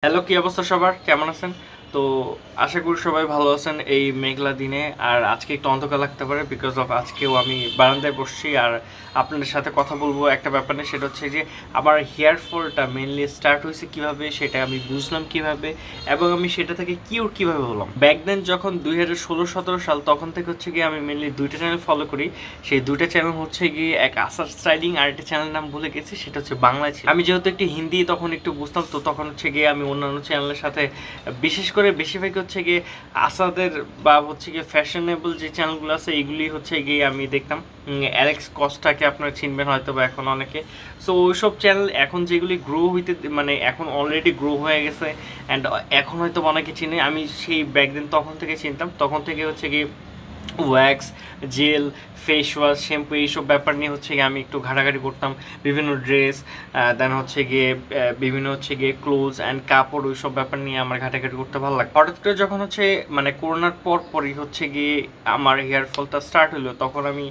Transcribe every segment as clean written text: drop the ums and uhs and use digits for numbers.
Hello, কি অবস্থা সবার? কেমন আছেন? তো আশা করি সবাই ভালো আছেন এই মেঘলা দিনে। আর আজকে একটু অন্ধকার লাগতে পারে বিকজ অফ আজকেও আমি বারান্দায় বসছি আর আপনাদের সাথে কথা বলবো একটা ব্যাপার নিয়ে। সেটা হচ্ছে যে আমার হেয়ার ফলটা মেনলি স্টার্ট হয়েছে কিভাবে, সেটা আমি বুঝলাম কিভাবে, এবং আমি সেটা থেকে কিউর কিভাবে হলাম। ব্যাক দেন যখন 2016-17 সাল, তখন থেকে হচ্ছে গিয়ে আমি মেনলি দুইটা চ্যানেল ফলো করি। সেই দুইটা চ্যানেল হচ্ছে গিয়ে এক আসার স্টাইলিং, আর একটা চ্যানেল নাম ভুলে গেছি, সেটা হচ্ছে বাংলায় ছিল। আমি যেহেতু একটু হিন্দি তখন একটু বুঝতাম, তো তখন হচ্ছে গিয়ে আমি অন্যান্য চ্যানেলের সাথে বিশেষ করে বেশিরভাগ হচ্ছে গিয়ে আসাদের বা হচ্ছে গিয়ে ফ্যাশনেবল যে চ্যানেলগুলো আছে এইগুলি হচ্ছে গিয়ে আমি দেখতাম। অ্যালেক্স কস্টাকে আপনারা চিনবেন হয়তো বা এখন অনেকে। সো ওইসব চ্যানেল এখন যেগুলি গ্রো হইতে মানে এখন অলরেডি গ্রো হয়ে গেছে অ্যান্ড এখন হয়তো অনেকে চিনে। আমি সেই ব্যাকদিন তখন থেকে চিনতাম, তখন থেকে হচ্ছে গিয়ে wax, gel, face wash, shampoo এইসব ব্যাপার নিয়ে হচ্ছে গিয়ে আমি একটু ঘাটাঘাটি করতাম। বিভিন্ন ড্রেস, দেন হচ্ছে গিয়ে বিভিন্ন হচ্ছে গিয়ে ক্লোথস অ্যান্ড কাপড়, ওই সব ব্যাপার নিয়ে আমার ঘাটাঘাটি করতে ভালো লাগে। হঠাৎ করে যখন হচ্ছে মানে করোনার পরই হচ্ছে গিয়ে আমার হেয়ার ফলটা স্টার্ট হলো, তখন আমি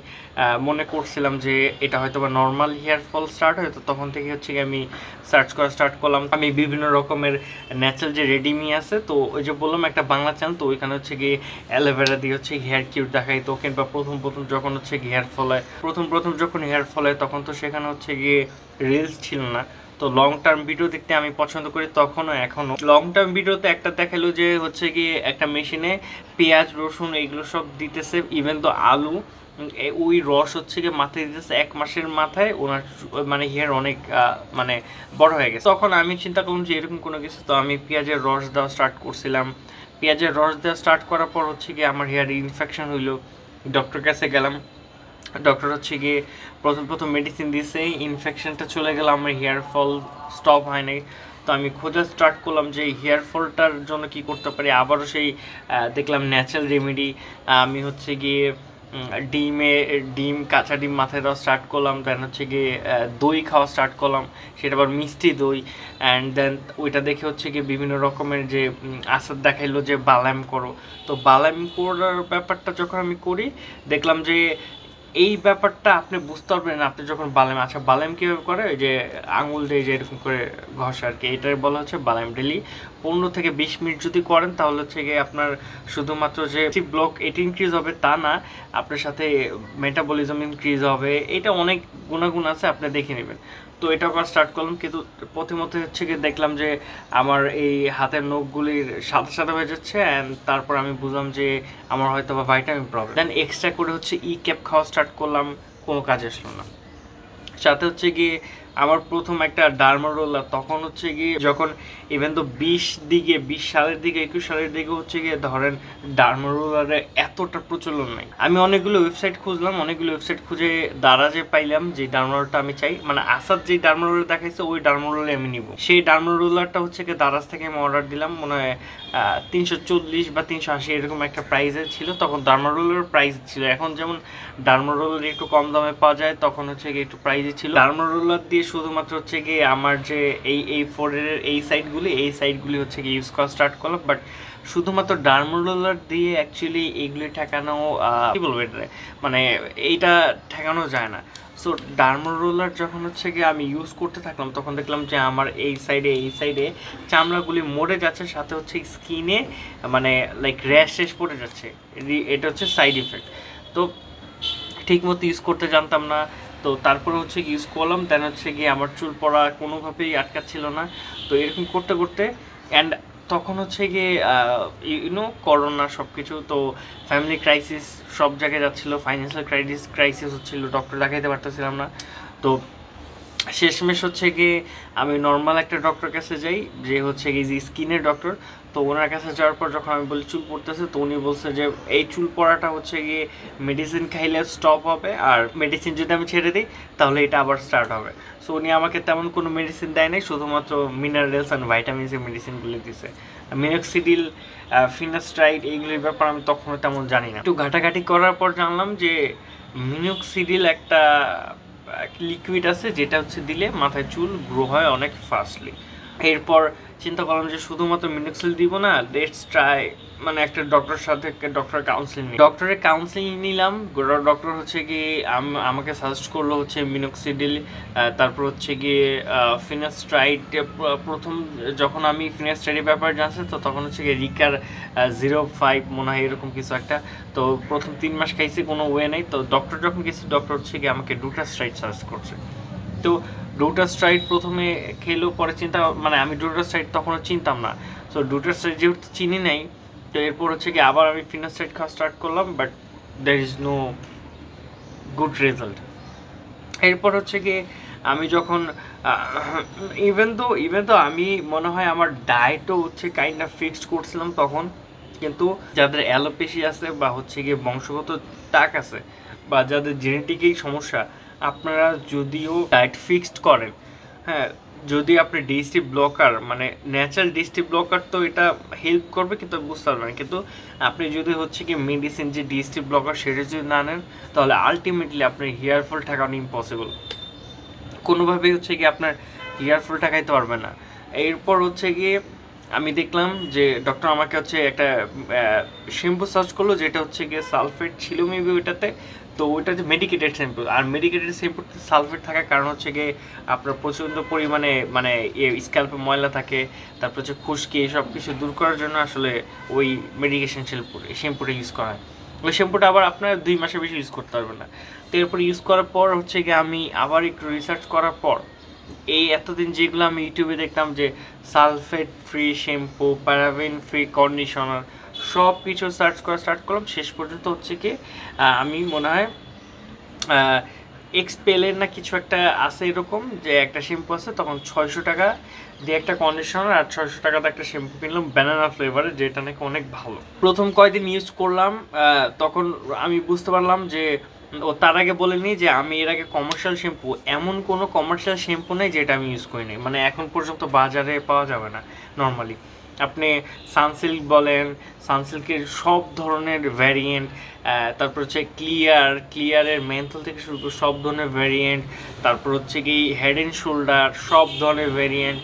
মনে করছিলাম যে এটা হয়তো বা নর্মাল হেয়ার ফল স্টার্ট হয়। তো তখন থেকে হচ্ছে গিয়ে আমি সার্চ করা স্টার্ট করলাম। আমি বিভিন্ন রকমের ন্যাচারাল যে রেডিমি আছে, তো ওই যে বললাম একটা বাংলা চ্যানেল, তো ওইখানে হচ্ছে গিয়ে অ্যালোভেরা দিয়ে হচ্ছে হেয়ার কিউর দেখাইতো। কিংবা প্রথম যখন হচ্ছে হেয়ার ফল হয়, প্রথম যখন হেয়ার ফল হয় তখন তো সেখানে হচ্ছে গিয়ে রিলস ছিল না। তো লং টার্ম ভিডিও দেখতে আমি পছন্দ করি তখনও এখনও। লং টার্ম ভিডিওতে একটা দেখালো যে হচ্ছে গিয়ে একটা মেশিনে পেঁয়াজ, রসুন এইগুলো সব দিতেছে, ইভেন তো আলু, ওই রস হচ্ছে গিয়ে মাথায় দিতেছে। 1 মাসের মাথায় ওনার মানে হেয়ার অনেক মানে বড় হয়ে গেছে। তখন আমি চিন্তা করলাম যে এরকম কোনো কিছু, তো আমি পেঁয়াজের রস দেওয়া স্টার্ট করছিলাম। পেঁয়াজের রস দেওয়া স্টার্ট করার পর হচ্ছে গিয়ে আমার হেয়ার ইনফেকশন হইলো। ডক্টর কাছে গেলাম, ডক্টর হচ্ছে গিয়ে প্রথম মেডিসিন দিয়েছে, ইনফেকশনটা চলে গেল, আমার হেয়ার ফল স্টপ হয় নাই। তো আমি খোঁজা স্টার্ট করলাম যে হেয়ার ফলটার জন্য কি করতে পারি। আবারও সেই দেখলাম ন্যাচারাল রেমেডি। আমি হচ্ছে গিয়ে ডিম, কাঁচা ডিম মাথায় দেওয়া স্টার্ট করলাম। দেন হচ্ছে গিয়ে দই খাওয়া স্টার্ট করলাম, সেটা আবার মিষ্টি দই। অ্যান্ড দেন ওইটা দেখে হচ্ছে গিয়ে বিভিন্ন রকমের যে আসার দেখাইলো যে বালাম করো। তো বালাম করার ব্যাপারটা যখন আমি করি, দেখলাম যে এই ব্যাপারটা আপনি বুঝতে পারবেন না আপনি যখন বালাম। আচ্ছা, বালাম কীভাবে করে? ওই যে আঙুল দিয়ে যে এরকম করে ঘষা আর কি, এটাই বলা হচ্ছে বালাম। ডেলি 15 থেকে 20 মিনিট যদি করেন তাহলে হচ্ছে গিয়ে আপনার শুধুমাত্র যে ব্লক এটি ইনক্রিজ হবে তা না, আপনার সাথে মেটাবলিজম ইনক্রিজ হবে। এটা অনেক গুণাগুণ আছে, আপনি দেখে নেবেন। তো এটা করা স্টার্ট করলাম, কিন্তু প্রথমত হচ্ছে গিয়ে দেখলাম যে আমার এই হাতের নখগুলির সাদা সাদা হয়ে যাচ্ছে। অ্যান্ড তারপর আমি বুঝলাম যে আমার হয়তো বা ভাইটামিন প্রবলেম। দেন এক্সট্রা করে হচ্ছে ক্যাপ খাওয়া স্টার্ট করলাম, কোনো কাজে আসলো না। সাথে হচ্ছে গিয়ে আমার প্রথম একটা ডার্মারোলার, তখন হচ্ছে গিয়ে যখন ইভেন তো 20 সালের দিকে 21 সালের দিকে হচ্ছে গিয়ে ধরেন ডার্মারোলারে এতটা প্রচলন নাই। আমি অনেকগুলো ওয়েবসাইট খুঁজলাম, অনেকগুলো ওয়েবসাইট খুঁজে দারাজে পাইলাম যে ডার্মারোলারটা আমি চাই। মানে আসাদ যে ডার্মারোলার দেখাইছে ওই ডার্মারোলার আমি নিব। সেই ডার্মারোলারটা হচ্ছে গিয়ে দারাজ থেকে আমি অর্ডার দিলাম, মনে হয় 340 বা 380 এরকম একটা প্রাইসের ছিল। তখন ডার্মারোলার প্রাইস ছিল, এখন যেমন ডার্মারোলার একটু কম দামে পাওয়া যায়, তখন হচ্ছে গিয়ে একটু প্রাইসই ছিল। ডার্মারোলার দিয়ে শুধুমাত্র হচ্ছে গিয়ে আমার যে এই ফোরের এই সাইডগুলি হচ্ছে গিয়ে ইউজ করা স্টার্ট করলাম। বাট শুধুমাত্র ডার্মারোলার দিয়ে অ্যাকচুয়ালি এইগুলি ঠেকানো কি বলবো এটা, মানে এইটা ঠেকানো যায় না। সো ডার্মারোলার যখন হচ্ছে গিয়ে আমি ইউজ করতে থাকলাম, তখন দেখলাম যে আমার এই সাইডে চামড়াগুলি মরে যাচ্ছে, সাথে হচ্ছে স্কিনে মানে লাইক র্যাশ পড়ে যাচ্ছে। এটা হচ্ছে সাইড ইফেক্ট। তো ঠিক মতো ইউজ করতে জানতাম না। তো তারপরে হচ্ছে ইউজ করলাম, দেন হচ্ছে গিয়ে আমার চুল পড়া কোনোভাবেই আটকাচ্ছিল না। তো এরকম করতে করতে অ্যান্ড তখন হচ্ছে গিয়ে করোনা সব কিছু, তো ফ্যামিলি ক্রাইসিস সব জায়গায় যাচ্ছিলো, ফাইন্যান্সিয়াল ক্রাইসিস হচ্ছিলো, ডক্টর দেখাইতে পারতেছিলাম না। তো শেষমেশ হচ্ছে গিয়ে আমি নর্মাল একটা ডক্টর কাছে যাই, যে হচ্ছে গিয়ে যে স্কিনের ডক্টর। তো ওনার কাছে যাওয়ার পর যখন আমি বলি চুল পড়তেছে, তো উনি বলছে যে এই চুল পড়াটা হচ্ছে গিয়ে মেডিসিন খাইলে স্টপ হবে, আর মেডিসিন যদি আমি ছেড়ে দিই তাহলে এটা আবার স্টার্ট হবে। সো উনি আমাকে তেমন কোনো মেডিসিন দেয় নাই, শুধুমাত্র মিনারেলস অ্যান্ড ভাইটামিনসের মেডিসিনগুলো দিছে। মিনক্সিডিল, ফিনাস্ট্রাইড এইগুলির ব্যাপার আমি তখনও তেমন জানি না। একটু ঘাটাঘাটি করার পর জানলাম যে মিনক্সিডিল একটা লিকুইড আছে, যেটা হচ্ছে দিলে মাথায় চুল গ্রো হয় অনেক ফাস্টলি। এরপর চিন্তা করলাম যে শুধুমাত্র মিনোক্সিল দিব না, লেটস ট্রাই মানে একটা ডক্টরের সাথে ডক্টরের কাউন্সিলিং নিই। ডক্টরের কাউন্সিলিং নিলাম। ডক্টর হচ্ছে কি আমাকে সাজেস্ট করলো হচ্ছে মিনোক্সিডিল, তারপর হচ্ছে গিয়ে ফিনাস্ট্রাইড। প্রথম যখন আমি ফিনাস্ট্রাইডের ব্যাপারে জানছি তো তখন হচ্ছে গিয়ে রিকার 05 মনে হয় এরকম কিছু একটা। তো প্রথম 3 মাস খাইছি, কোনো ওয়ে নেই। তো ডক্টর যখন গেছি ডক্টর হচ্ছে গিয়ে আমাকে ডুটাস্ট্রাইড সাজেস্ট করছে। তো ডুটাস্ট্রাইড প্রথমে খেলো, পরে চিন্তা মানে আমি ডুটাস্ট্রাইড তখনও চিনতাম না। সো ডুটাস্ট্রাইড যেহেতু চিনি নাই, তো এরপর হচ্ছে কি আবার আমি ফিনাস্ট্রাইড খাওয়া স্টার্ট করলাম, but there is no good result. এরপর হচ্ছে কি আমি যখন ইভেন তো আমি মনে হয় আমার ডায়েটও হচ্ছে কাইন্ড অফ ফিক্সড করছিলাম তখন, কিন্তু যাদের অ্যালোপেশি আছে বা হচ্ছে গিয়ে বংশগত টাক আছে বা যাদের জেনেটিকেই সমস্যা, আপনারা যদিও ডায়েট ফিক্সড করেন, হ্যাঁ, যদি আপনি ডিএসটি ব্লকার মানে ন্যাচারাল ডিএসটি ব্লকার তো এটা হেল্প করবে, কিন্তু বুঝতে পারবেন। কিন্তু আপনি যদি হচ্ছে কি মেডিসিন যে ডিএসটি ব্লকার সেটা যদি না নেন, তাহলে আলটিমেটলি আপনার হেয়ার ফল ঠেকানো ইম্পসিবল। কোনোভাবেই হচ্ছে কি আপনার হেয়ার ফল ঠেকাইতে পারবে না। এরপর হচ্ছে গিয়ে আমি দেখলাম যে ডক্টর আমাকে হচ্ছে একটা শ্যাম্পু সার্চ করলো, যেটা হচ্ছে গিয়ে সালফেট ছিল মেবি ওইটাতে। তো ওইটা হচ্ছে মেডিকেটেড শ্যাম্পু, আর মেডিকেটেড শ্যাম্পুতে সালফেট থাকার কারণ হচ্ছে গিয়ে আপনার প্রচণ্ড পরিমাণে মানে স্ক্যাল্পে ময়লা থাকে, তারপর হচ্ছে খুশকি, সব কিছু দূর করার জন্য আসলে ওই মেডিকেশন শ্যাম্পুটা ইউজ করা হয়। ওই শ্যাম্পুটা আবার আপনার 2 মাসের বেশি ইউজ করতে পারবেন না। তো এরপর ইউজ করার পর হচ্ছে গিয়ে আমি আবার একটু রিসার্চ করার পর এই এতদিন যেগুলো আমি ইউটিউবে দেখতাম যে sulphate free shampoo, paraben free conditioner, সব কিছু সার্চ করা স্টার্ট করলাম। শেষ পর্যন্ত হচ্ছে কি আমি মনে হয় এক্সপেলের না কিছু একটা আছে এরকম, যে একটা শ্যাম্পু আছে, তখন 600 টাকা দিয়ে একটা কন্ডিশনার আর 600 টাকাতে একটা শ্যাম্পু কিনলাম ব্যানানা ফ্লেভারের, যেটা নাকি অনেক ভালো। প্রথম কয়েকদিন ইউজ করলাম, তখন আমি বুঝতে পারলাম যে ও তার আগে বলেনি যে আমি এর আগে কমার্শিয়াল শ্যাম্পু, এমন কোনো কমার্শিয়াল শ্যাম্পু নেই যেটা আমি ইউজ করিনি, মানে এখন পর্যন্ত বাজারে পাওয়া যাবে না নর্মালি। আপনি সানসিল্ক বলেন, সানসিল্কের সব ধরনের ভ্যারিয়েন্ট, তারপর হচ্ছে ক্লিয়ারের মেন্থল থেকে শুরু করে সব ধরনের ভ্যারিয়েন্ট, তারপর হচ্ছে কি হেড অ্যান্ড শোল্ডার সব ধরনের ভ্যারিয়েন্ট,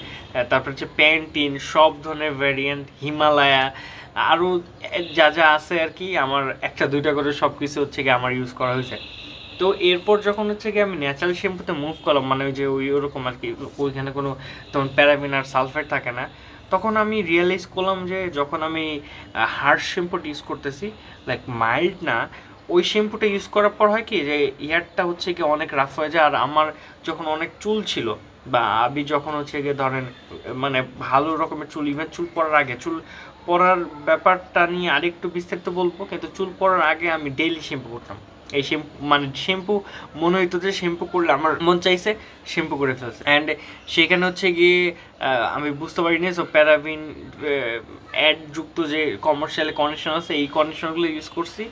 তারপর হচ্ছে প্যান্টিন সব ধরনের ভ্যারিয়েন্ট, হিমালয়া আরও যা যা আছে আর কি, আমার একটা দুইটা করে সব কিছু হচ্ছে কি আমার ইউজ করা হয়েছে। তো এরপর যখন হচ্ছে কি আমি ন্যাচারাল শ্যাম্পুতে মুভ করলাম, মানে ওই যে ওরকম আর কি, ওইখানে কোনো তেমন প্যারাবিন আর সালফেট থাকে না, তখন আমি রিয়েলাইজ করলাম যে যখন আমি হার্ড শ্যাম্পুটা ইউজ করতেছি, লাইক মাইল্ড না, ওই শ্যাম্পুটা ইউজ করার পর হয় কি যে হেয়ারটা হচ্ছে কি অনেক রাফ হয়ে যায়। আর আমার যখন অনেক চুল ছিল, বা আমি যখন হচ্ছে গিয়ে ধরেন মানে ভালো রকমের চুল, ইভেন চুল পড়ার আগে, চুল পড়ার ব্যাপারটা নিয়ে আরেকটু বিস্তারিত বলবো, কিন্তু চুল পড়ার আগে আমি ডেইলি শ্যাম্পু করতাম। এই শ্যাম্পু মানে শ্যাম্পু মনে হইতো যে শ্যাম্পু করলে আমার মন চাইছে শ্যাম্পু করে ফেলছে, অ্যান্ড সেখানে হচ্ছে গিয়ে আমি বুঝতে পারিনি সো প্যারাবিন অ্যাডযুক্ত যে কমার্শিয়াল কন্ডিশন আছে এই কন্ডিশনগুলো ইউজ করছি।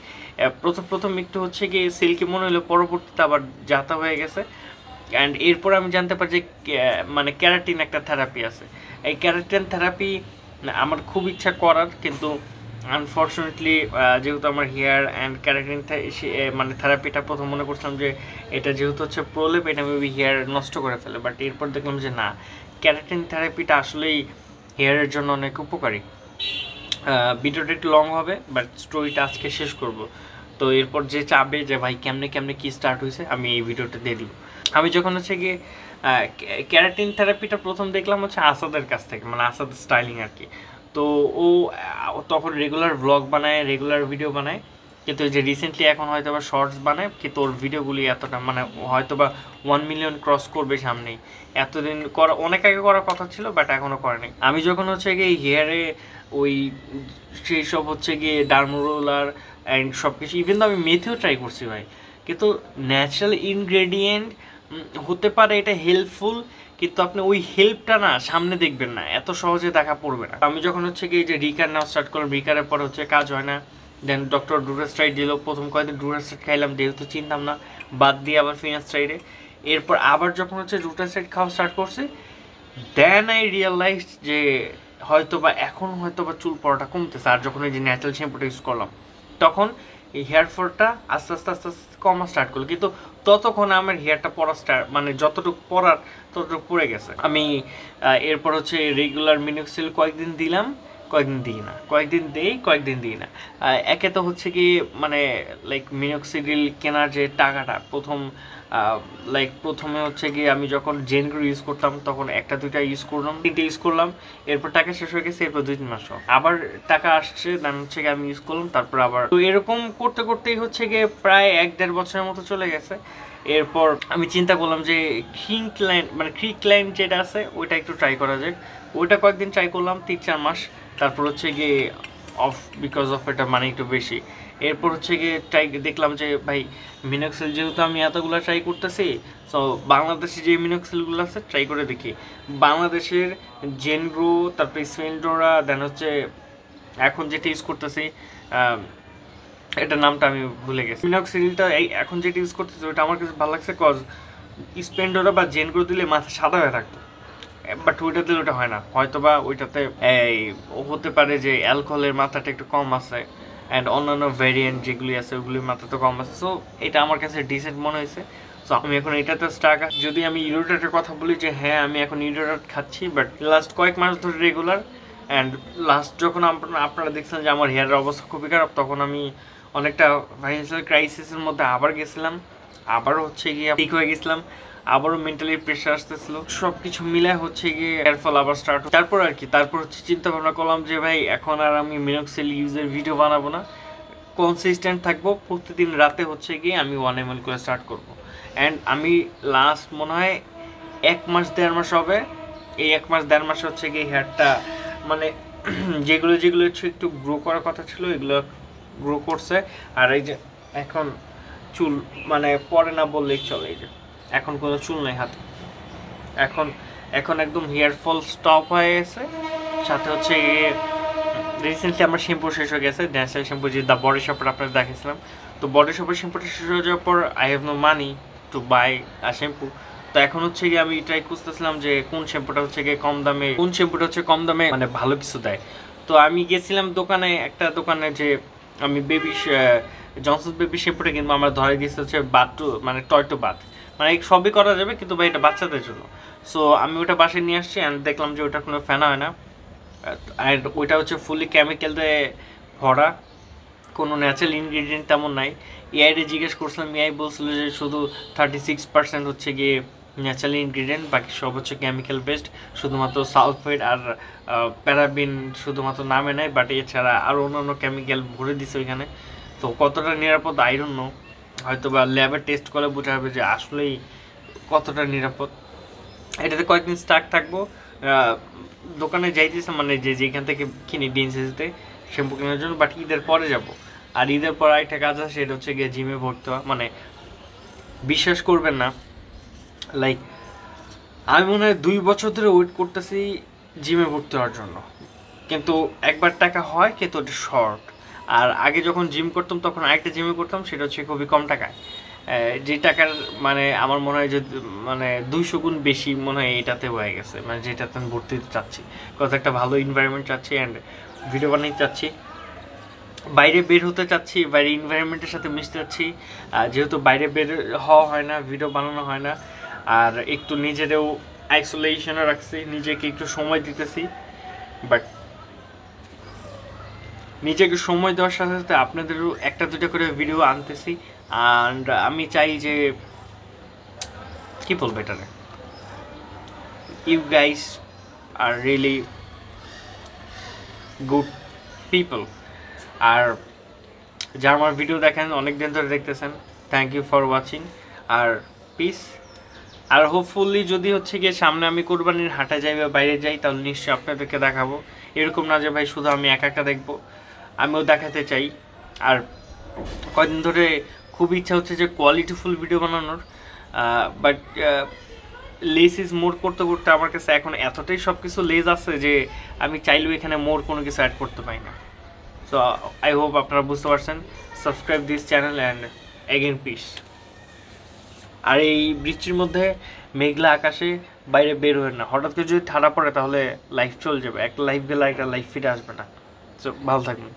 প্রথম একটু হচ্ছে গিয়ে সিল্কি মনে হলো, পরবর্তীতে আবার যাতা হয়ে গেছে। অ্যান্ড এরপর আমি জানতে পারি যে মানে ক্যারাটিন একটা থেরাপি আছে। এই ক্যারাটিন থেরাপি আমার খুব ইচ্ছা করার, কিন্তু আনফর্চুনেটলি যেহেতু আমার হেয়ার অ্যান্ড ক্যারাটিন মানে থেরাপিটা প্রথম মনে করছিলাম যে এটা যেহেতু হচ্ছে প্রলেপ, এটা মেবি হেয়ার নষ্ট করে ফেলে, বাট এরপর দেখলাম যে না, ক্যারাটিন থেরাপিটা আসলেই হেয়ারের জন্য অনেক উপকারী। ভিডিওটা একটু লং হবে, বাট স্টোরিটা আজকে শেষ করব। তো এরপর যে চাবে যে ভাই কেমনে কি স্টার্ট হয়েছে, আমি এই ভিডিওটা দিয়ে দিব। আমি যখন হচ্ছে গিয়ে ক্যারাটিন থেরাপিটা প্রথম দেখলাম হচ্ছে আসাদের কাছ থেকে, মানে আসাদ স্টাইলিং আর কি। তো ও তখন রেগুলার ব্লগ বানায়, রেগুলার ভিডিও বানায়, কিন্তু যে রিসেন্টলি এখন হয়তো বা শর্টস বানায়, কিন্তু ওর ভিডিওগুলি এতটা মানে হয়তো বা 1 মিলিয়ন ক্রস করবে সামনেই। এতদিন করা অনেক আগে করার কথা ছিল, বাট এখনও করেনি। আমি যখন হচ্ছে গিয়ে হেয়ারে ওই সেই সব হচ্ছে গিয়ে ডার্মোরোলার অ্যান্ড সব কিছু, ইভেন তো আমি মেথিও ট্রাই করছি ভাই, কিন্তু ন্যাচারাল ইনগ্রেডিয়েন্ট হতে পারে এটা হেল্পফুল, কিন্তু আপনি ওই হেল্পটা না সামনে দেখবেন না, এত সহজে দেখা পড়বে না। আমি যখন হচ্ছে কি যে রিকার নেওয়া স্টার্ট করলাম, রিকারের পরে হচ্ছে কাজ হয় না, দেন ডক্টর ডুরাস্ট্রাইড দিল। প্রথম কয়েকদিন ডুরাস্ট্রাইড খাইলাম, যেহেতু চিনতাম না, বাদ দিয়ে আবার ফিনাস্ট্রাইডে। এরপর আবার যখন হচ্ছে ডুরাস্ট্রাইড খাওয়া স্টার্ট করছি, দেন আই রিয়েলাইজ যে হয়তো বা এখন হয়তো বা চুল পড়াটা কমতেছে। আর যখন এই যে ন্যাচারাল শ্যাম্পুটা ইউজ করলাম, তখন এই হেয়ার ফলটা আস্তে আস্তে কমা স্টার্ট করলো, কিন্তু ততক্ষণ আমার হেয়ারটা পড়া মানে যতটুকু পড়ার ততটুকু পড়ে গেছে। আমি এরপর হচ্ছে রেগুলার মিনোক্সিল কয়েকদিন দিলাম, কয়েকদিন দিই না, কয়েকদিন দিই, কয়েকদিন দিই না। একে তো হচ্ছে কি মানে লাইক মিনোক্সিডিল কেনার যে টাকাটা প্রথমে হচ্ছে গিয়ে আমি যখন জেনগ্রো ইউজ করতাম তখন একটা দুইটা ইউজ করলাম, 3টে ইউজ করলাম, এরপর টাকা শেষ হয়ে গেছে, এরপর 2-3 মাস আবার টাকা আসছে, দেন হচ্ছে গিয়ে আমি ইউজ করলাম, তারপর আবার তো এরকম করতে করতেই হচ্ছে গিয়ে প্রায় 1-1.5 বছরের মতো চলে গেছে। এরপর আমি চিন্তা করলাম যে ক্রিকলাইন যেটা আছে ওইটা একটু ট্রাই করা যায়। ওইটা কয়েকদিন ট্রাই করলাম, 3-4 মাস, তারপর হচ্ছে গিয়ে অফ, বিকজ অফ এটা মানে একটু বেশি। এরপর হচ্ছে গিয়ে দেখলাম যে ভাই মিনোক্সিল যেহেতু আমি এতগুলো ট্রাই করতেছি, সো বাংলাদেশে যে মিনোক্সিলগুলো আছে ট্রাই করে দেখি। বাংলাদেশের জেনগ্রো, তারপরে স্পেন্ডোরা, দেন হচ্ছে এখন যেটা ইউজ করতেছি এটার নামটা আমি ভুলে গেছি, মিনোক্সিলটা এখন যেটা ইউজ করতেছি ওটা আমার কাছে ভালো লাগছে, কজ স্পেন্ডোরা বা জেনগ্রো দিলে মাথা সাদা হয়ে থাকতো, বাট ওইটা দিলে ওটা হয় না। হয়তো বা ওইটাতে হতে পারে যে অ্যালকোহলের মাত্রাটা একটু কম আছে, অ্যান্ড অন্যান্য ভ্যারিয়েন্ট যেগুলি আছে ওগুলির মাত্রা তো কম আছে। সো এটা আমার কাছে ডিসেন্ট মনে হয়েছে। সো আমি এখন এটাতে স্টাক। যদি আমি ইউরোডাটের কথা বলি যে হ্যাঁ আমি এখন ইউরোডাট খাচ্ছি, বাট লাস্ট কয়েক মাস ধরে রেগুলার। অ্যান্ড লাস্ট যখন আপনারা দেখছেন যে আমার হেয়ারের অবস্থা খুবই খারাপ, তখন আমি অনেকটা ফাইন্যান্সিয়াল ক্রাইসিসের মধ্যে আবার গেছিলাম, আবারও হচ্ছে গিয়ে ঠিক হয়ে গেছিলাম, আবারও মেন্টালি প্রেশার আসতেছিল, সব কিছু মিলে হচ্ছে গিয়ে এর ফল আবার স্টার্ট। তারপর হচ্ছে চিন্তা ভাবনা করলাম যে ভাই এখন আর আমি মিনোক্সিল ইউজের ভিডিও বানাবো না, কনসিস্টেন্ট থাকবো, প্রতিদিন রাতে হচ্ছে গিয়ে আমি 1 ml করে স্টার্ট করবো। অ্যান্ড আমি লাস্ট মনে হয় 1-1.5 মাস হবে, এই 1-1.5 মাসে হচ্ছে গিয়ে হেয়ারটা মানে যেগুলো হচ্ছে একটু গ্রো করার কথা ছিল এগুলো গ্রো করছে। আর এই যে এখন চুল মানে পরে না বললেই চলে, এই যে এখন কোনো চুল নেই হাতে, এখন একদম হেয়ার ফল স্টপ হয়ে গেছে। সাথে হচ্ছে রিসেন্টলি আমার শ্যাম্পু শেষ হয়ে গেছে, ন্যাচারাল শ্যাম্পু, যে দ্য বডি শপের আপনাদের দেখেছিলাম। তো বডি শপের শ্যাম্পুটা শেষ হয়ে যাওয়ার পর I have no money to buy a shampoo. তো এখন হচ্ছে গিয়ে আমি ট্রাই খুঁজতেছিলাম যে কোন শ্যাম্পুটা হচ্ছে গিয়ে কম দামে মানে ভালো কিছু দেয়। তো আমি গেছিলাম একটা দোকানে যে আমি জনসন বেবি শ্যাম্পুটা কিনবো, আমার ধরে দিয়েছে হচ্ছে মানে টয় টু বাথ, মানে সবই করা যাবে কিন্তু ভাই এটা বাচ্চাদের জন্য। সো আমি ওটা বাসায় নিয়ে আসছি, অ্যান্ড দেখলাম যে ওটা কোনো ফেনা হয় না, আর ওইটা হচ্ছে ফুলি কেমিক্যাল দিয়ে ভরা, কোনো ন্যাচারাল ইনগ্রিডিয়েন্ট তেমন নাই। এআইরে জিজ্ঞেস করছিলাম, এআই বলছিল যে শুধু 36% হচ্ছে গিয়ে ন্যাচারাল ইনগ্রিডিয়েন্ট, বাকি সব হচ্ছে কেমিক্যাল বেসড, শুধুমাত্র সালফেট আর প্যারাবিন শুধুমাত্র নামে নেয়, বাট এছাড়া আরও অন্যান্য কেমিক্যাল ভরে দিছে ওইখানে। তো কতটা নিরাপদ আই ডোন্ট নো, হয়তো বা ল্যাবে টেস্ট করে বোঝা হবে যে আসলেই কতটা নিরাপদ। এটাতে কয়েকদিন স্টাক থাকবো, দোকানে যাইতেছে মানে যেখান থেকে কিনি ডিএনসিসিতে শ্যাম্পু কেনার জন্য, বাট ঈদের পরে যাব। আর ঈদের পর একটা কাজ আছে, সেটা হচ্ছে গিয়ে জিমে ভর্তি হওয়া। মানে বিশ্বাস করবেন না, লাইক আমি মনে হয় 2 বছর ধরে ওয়েট করতেছি জিমে ভর্তি হওয়ার জন্য, কিন্তু একবার টাকা হয় কিন্তু ওটা শর্ট। আর আগে যখন জিম করতাম তখন আরেকটা জিমে করতাম, সেটা হচ্ছে খুবই কম টাকায়, যে টাকার মানে আমার মনে হয় যে মানে 200 গুণ বেশি মনে হয় এটাতে হয়ে গেছে, মানে যেটাতে আমি ভর্তি হতে চাচ্ছি, কত একটা ভালো এনভায়রনমেন্ট চাচ্ছি, অ্যান্ড ভিডিও বানাতে চাচ্ছি, বাইরে বের হতে চাচ্ছি, বাইরে এনভায়রনমেন্টের সাথে মিশতে চাচ্ছি। যেহেতু বাইরে বের হওয়া হয় না, ভিডিও বানানো হয় না, আর একটু নিজেদেরও আইসোলেশনে রাখছি, নিজেকে একটু সময় দিতেছি, বাট নিজেকে সময় দেওয়ার সাথে সাথে আপনাদেরও 1-2টা করে ভিডিও আনতেছি। অ্যান্ড আমি চাই যে কি বলবো এটারে, you guys are really good people, আর যারা আমার ভিডিও দেখেন অনেক দিন ধরে দেখতেছেন, থ্যাংক ইউ ফর ওয়াচিং, আর পিস। আর হোপফুলি যদি হচ্ছে গিয়ে সামনে আমি কোরবানির হাটে যাই বা বাইরে যাই, তাহলে নিশ্চয়ই আপনাদেরকে দেখাবো। এরকম না যে ভাই শুধু আমি একা দেখবো, আমিও দেখাতে চাই। আর কয়েকদিন ধরে খুব ইচ্ছা হচ্ছে যে কোয়ালিটিফুল ভিডিও বানানোর, বাট লেস ইজ মোর করতে করতে আমার কাছে এখন এতটাই সব কিছু লেজ আছে যে আমি চাইলেও এখানে মোর কোনো কিছু অ্যাড করতে পারি না। সো আই হোপ আপনারা বুঝতে পারছেন। Subscribe this channel and again peace. আর এই বৃষ্টির মধ্যে মেঘলা আকাশে বাইরে বের হয় না, হঠাৎ করে যদি ঠান্ডা পড়ে তাহলে লাইফ চলে যাবে, একটা লাইফ গেলে একটা লাইফ ফিরে আসবে না। সো ভালো থাকবেন।